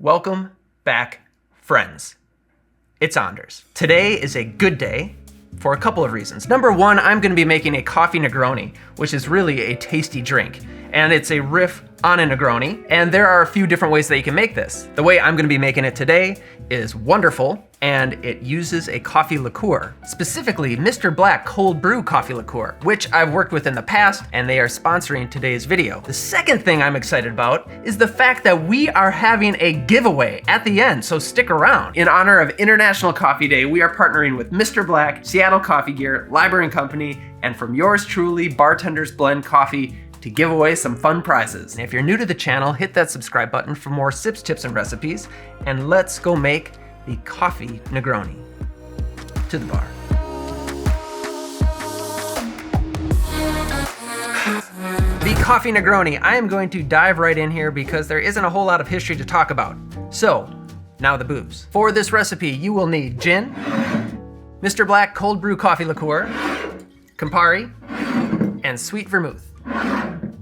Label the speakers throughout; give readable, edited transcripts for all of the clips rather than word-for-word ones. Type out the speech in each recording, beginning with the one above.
Speaker 1: Welcome back, friends. It's Anders. Today is a good day for a couple of reasons. Number one, I'm gonna be making a Coffee Negroni, which is really a tasty drink. And it's a riff on a Negroni, and there are a few different ways that you can make this. The way I'm gonna be making it today is wonderful, and it uses a coffee liqueur, specifically Mr. Black cold brew coffee liqueur, which I've worked with in the past, and they are sponsoring today's video. The second thing I'm excited about is the fact that we are having a giveaway at the end, so stick around. In honor of International Coffee Day, we are partnering with Mr. Black, Seattle Coffee Gear, Liber Co, and from yours truly, Bartenders Blend Coffee, to give away some fun prizes. And if you're new to the channel, hit that subscribe button for more sips, tips, and recipes, and let's go make the Coffee Negroni. To the bar. The Coffee Negroni, I am going to dive right in here because there isn't a whole lot of history to talk about. So, now the booze. For this recipe, you will need gin, Mr. Black cold brew coffee liqueur, Campari, and sweet vermouth.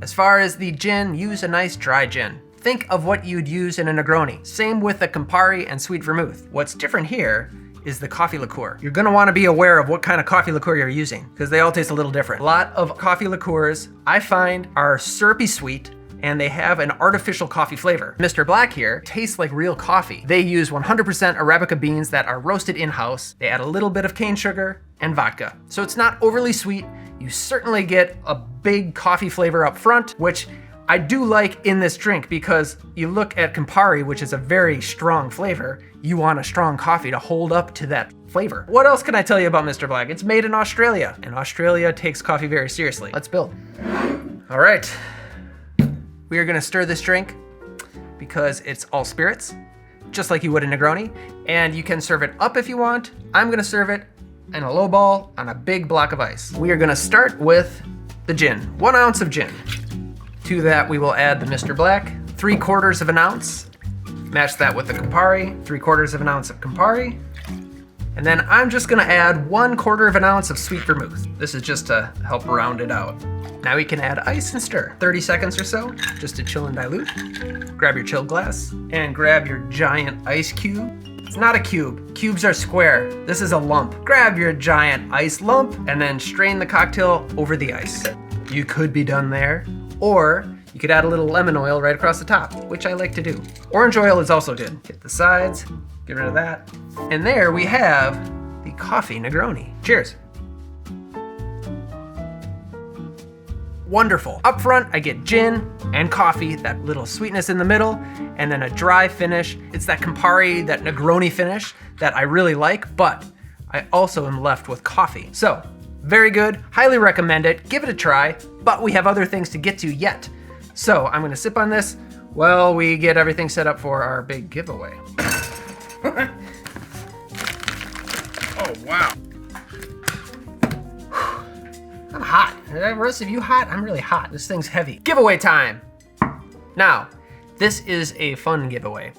Speaker 1: As far as the gin, use a nice dry gin. Think of what you'd use in a Negroni. Same with the Campari and sweet vermouth. What's different here is the coffee liqueur. You're gonna wanna be aware of what kind of coffee liqueur you're using, because they all taste a little different. A lot of coffee liqueurs I find are syrupy sweet, and they have an artificial coffee flavor. Mr. Black here tastes like real coffee. They use 100% Arabica beans that are roasted in-house. They add a little bit of cane sugar and vodka. So it's not overly sweet. You certainly get a big coffee flavor up front, which I do like in this drink because you look at Campari, which is a very strong flavor. You want a strong coffee to hold up to that flavor. What else can I tell you about Mr. Black? It's made in Australia, and Australia takes coffee very seriously. Let's build. All right. We are gonna stir this drink because it's all spirits, just like you would a Negroni, and you can serve it up if you want. I'm gonna serve it in a low ball on a big block of ice. We are gonna start with the gin, 1 ounce of gin. To that we will add the Mr. Black, 3/4 of an ounce. Match that with the Campari, 3/4 of an ounce of Campari. And then I'm just gonna add 1/4 of an ounce of sweet vermouth. This is just to help round it out. Now we can add ice and stir. 30 seconds or so, just to chill and dilute. Grab your chilled glass and grab your giant ice cube. It's not a cube, cubes are square. This is a lump. Grab your giant ice lump and then strain the cocktail over the ice. You could be done there, or you could add a little lemon oil right across the top, which I like to do. Orange oil is also good. Hit the sides, get rid of that. And there we have the Coffee Negroni. Cheers. Wonderful. Up front, I get gin and coffee, that little sweetness in the middle, and then a dry finish. It's that Campari, that Negroni finish that I really like, but I also am left with coffee. So, very good, highly recommend it, give it a try, but we have other things to get to yet. So I'm gonna sip on this while we get everything set up for our big giveaway. Oh, wow. I'm hot. Are the rest of you hot? I'm really hot. This thing's heavy. Giveaway time. Now, this is a fun giveaway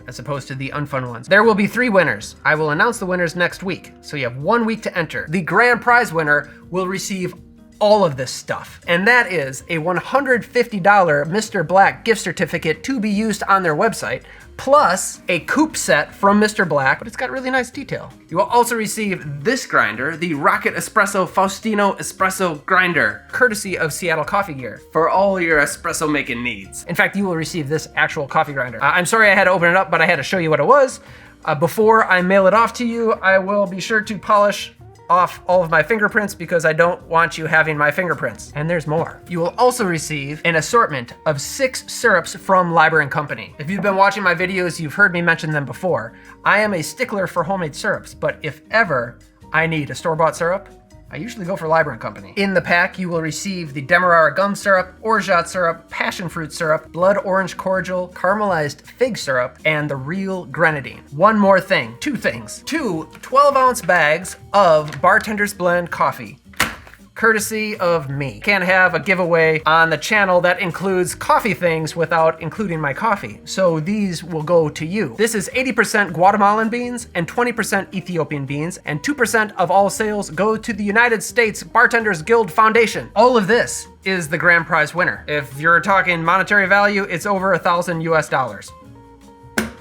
Speaker 1: as opposed to the unfun ones. There will be 3 winners. I will announce the winners next week, so you have 1 week to enter. The grand prize winner will receive all of this stuff, and that is a $150 Mr. Black gift certificate to be used on their website, plus a coupe set from Mr. Black, but it's got really nice detail. You will also receive this grinder, the Rocket Espresso Faustino Espresso Grinder, courtesy of Seattle Coffee Gear, for all your espresso making needs. In fact, you will receive this actual coffee grinder. I'm sorry I had to open it up, but I had to show you what it was. Before I mail it off to you, I will be sure to polish off all of my fingerprints because I don't want you having my fingerprints. And there's more. You will also receive an assortment of 6 syrups from Liber Co. If you've been watching my videos, you've heard me mention them before. I am a stickler for homemade syrups, but if ever I need a store-bought syrup, I usually go for Liber Co. In the pack, you will receive the Demerara gum syrup, orgeat syrup, passion fruit syrup, blood orange cordial, caramelized fig syrup, and the real grenadine. One more thing, 2 things. 2 12-ounce bags of Bartenders Blend coffee, courtesy of me. Can't have a giveaway on the channel that includes coffee things without including my coffee. So these will go to you. This is 80% Guatemalan beans and 20% Ethiopian beans, and 2% of all sales go to the United States Bartenders Guild Foundation. All of this is the grand prize winner. If you're talking monetary value, it's over $1,000 US.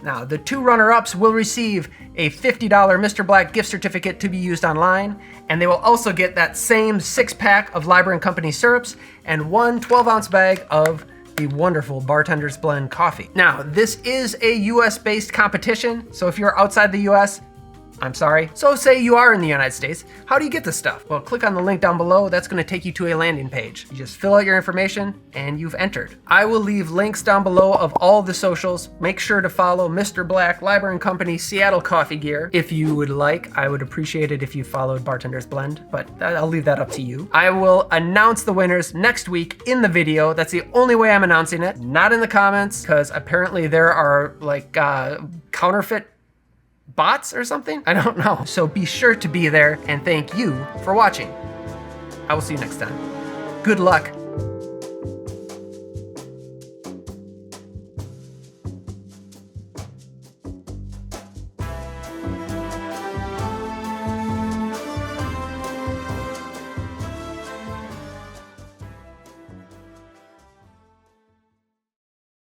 Speaker 1: Now, the 2 runner-ups will receive a $50 Mr. Black gift certificate to be used online, and they will also get that same 6-pack of Liber Company syrups and 1 12-ounce bag of the wonderful Bartender's Blend coffee. Now, this is a US-based competition, so if you're outside the US, I'm sorry. So say you are in the United States, how do you get this stuff? Well, click on the link down below. That's gonna take you to a landing page. You just fill out your information and you've entered. I will leave links down below of all the socials. Make sure to follow Mr. Black, Liber Company, Seattle Coffee Gear. If you would like, I would appreciate it if you followed Bartender's Blend, but I'll leave that up to you. I will announce the winners next week in the video. That's the only way I'm announcing it, not in the comments, because apparently there are like counterfeit bots or something? I don't know. So be sure to be there, and thank you for watching. I will see you next time. Good luck